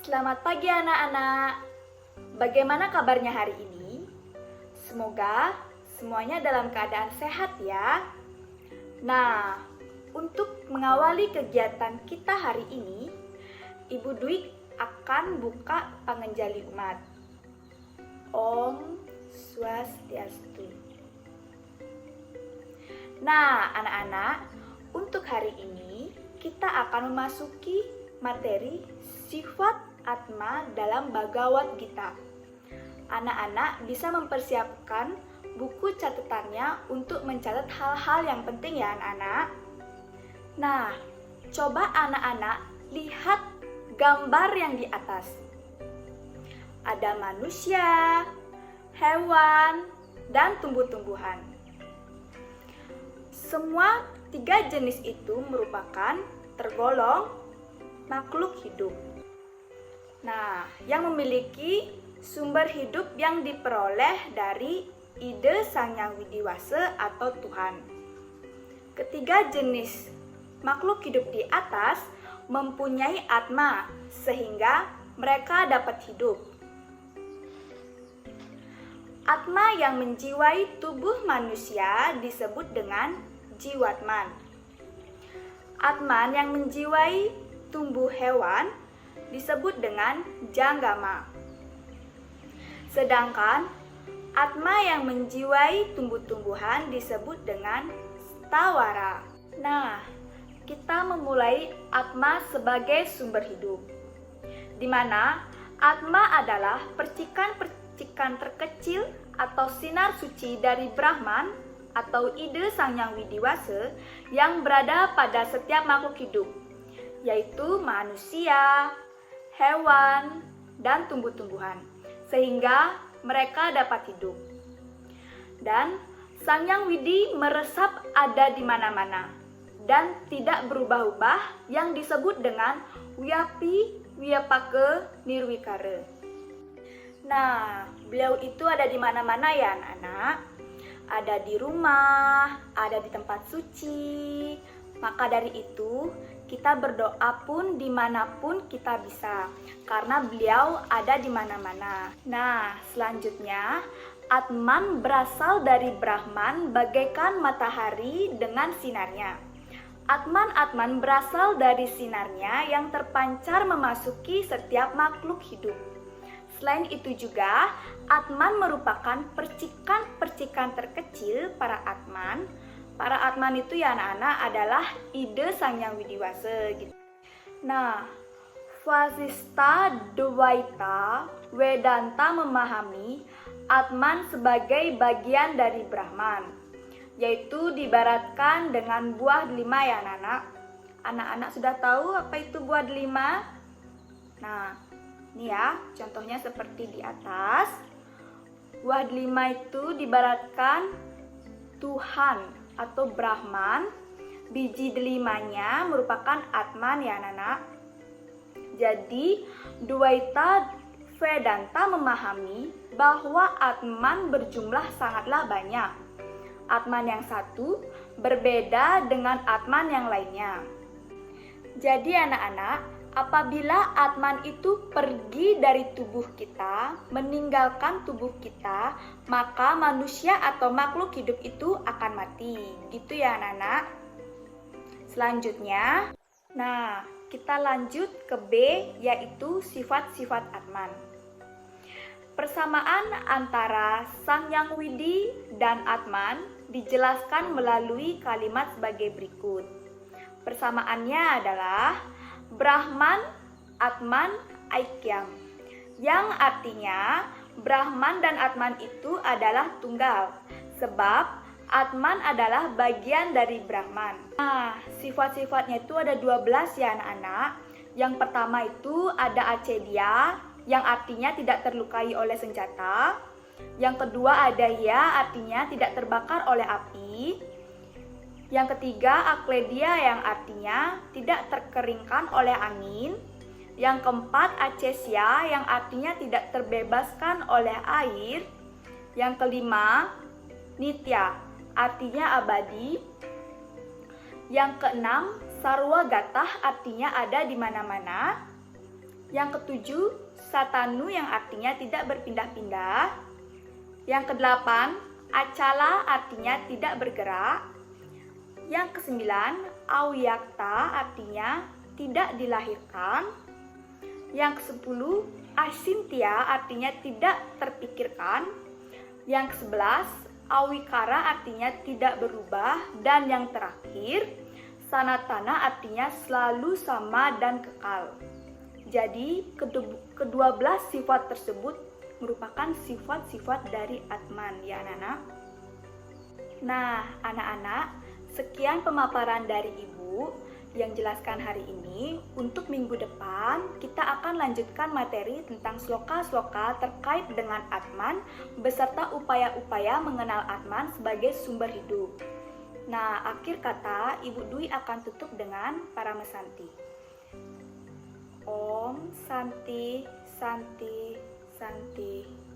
Selamat pagi anak-anak. Bagaimana kabarnya hari ini? Semoga semuanya dalam keadaan sehat ya. Nah, untuk mengawali kegiatan kita hari ini, Ibu Dwi akan buka pangenjali umat. Om Swastiastu. Nah, anak-anak, untuk hari ini kita akan memasuki materi sifat Atma dalam Bhagavad Gita. Anak-anak bisa mempersiapkan buku catatannya untuk mencatat hal-hal yang penting ya anak-anak. Nah, coba anak-anak lihat gambar yang di atas. Ada manusia, hewan, dan tumbuh-tumbuhan. Semua tiga jenis itu merupakan tergolong makhluk hidup. Nah, yang memiliki sumber hidup yang diperoleh dari ide Sang Yang Widiwasa atau Tuhan. Ketiga jenis makhluk hidup di atas mempunyai atma sehingga mereka dapat hidup. Atma yang menjiwai tubuh manusia disebut dengan jiwatman. Atman yang menjiwai tubuh hewan disebut dengan janggama. Sedangkan atma yang menjiwai tumbuh-tumbuhan disebut dengan stawara. Nah, kita memulai atma sebagai sumber hidup, di mana atma adalah percikan-percikan terkecil atau sinar suci dari Brahman atau ide Sang Yang Widiwasa yang berada pada setiap makhluk hidup, yaitu manusia, hewan, dan tumbuh-tumbuhan, sehingga mereka dapat hidup. Dan Sang Yang Widi meresap ada di mana-mana dan tidak berubah-ubah yang disebut dengan Wiyapi Wiyapaka Nirwikara. Nah, beliau itu ada di mana-mana ya anak-anak. Ada di rumah, ada di tempat suci. Maka dari itu, kita berdoa pun dimanapun kita bisa, karena beliau ada di mana-mana. Nah, selanjutnya, Atman berasal dari Brahman bagaikan matahari dengan sinarnya. Atman-Atman berasal dari sinarnya yang terpancar memasuki setiap makhluk hidup. Selain itu juga, Atman merupakan percikan-percikan terkecil para Atman. Para Atman itu ya anak-anak adalah ide Sang Yang Widiwasa gitu. Nah, Vasistha Dvaita Vedanta memahami Atman sebagai bagian dari Brahman, yaitu diibaratkan dengan buah delima ya anak-anak. Anak-anak sudah tahu apa itu buah delima? Nah, ini ya, contohnya seperti di atas. Buah delima itu diibaratkan Tuhan atau Brahman. Biji delimanya merupakan Atman ya anak-anak. Jadi, Dvaita Vedanta memahami bahwa Atman berjumlah sangatlah banyak. Atman yang satu berbeda dengan Atman yang lainnya. Jadi anak-anak, apabila Atman itu pergi dari tubuh kita, meninggalkan tubuh kita, maka manusia atau makhluk hidup itu akan mati. Gitu ya anak-anak. Selanjutnya, nah kita lanjut ke B, yaitu sifat-sifat Atman. Persamaan antara Sang Yang Widi dan Atman dijelaskan melalui kalimat sebagai berikut. Persamaannya adalah Brahman, Atman, Aikyam, yang artinya Brahman dan Atman itu adalah tunggal, sebab Atman adalah bagian dari Brahman. Nah, sifat-sifatnya itu ada 12 ya anak-anak. Yang pertama itu ada Acedia, yang artinya tidak terlukai oleh senjata. Yang kedua ada Ya, artinya tidak terbakar oleh api. Yang ketiga, Akledia yang artinya tidak terkeringkan oleh angin. Yang keempat, Acesia yang artinya tidak terbebaskan oleh air. Yang kelima, Nitya artinya abadi. Yang keenam, Sarwa Gatah artinya ada di mana-mana. Yang ketujuh, Satanu yang artinya tidak berpindah-pindah. Yang kedelapan, Acala artinya tidak bergerak. Yang kesembilan, Awyakta artinya tidak dilahirkan. Yang kesepuluh, Asintia artinya tidak terpikirkan. Yang kesebelas, Awikara artinya tidak berubah. Dan yang terakhir, Sanatana artinya selalu sama dan kekal. Jadi, kedua belas sifat tersebut merupakan sifat-sifat dari Atman, ya anak-anak. Nah, anak-anak, sekian pemaparan dari Ibu yang jelaskan hari ini. Untuk minggu depan, kita akan lanjutkan materi tentang sloka-sloka terkait dengan Atman beserta upaya-upaya mengenal Atman sebagai sumber hidup. Nah, akhir kata Ibu Dwi akan tutup dengan Paramasanti. Om Santi Santi Santi.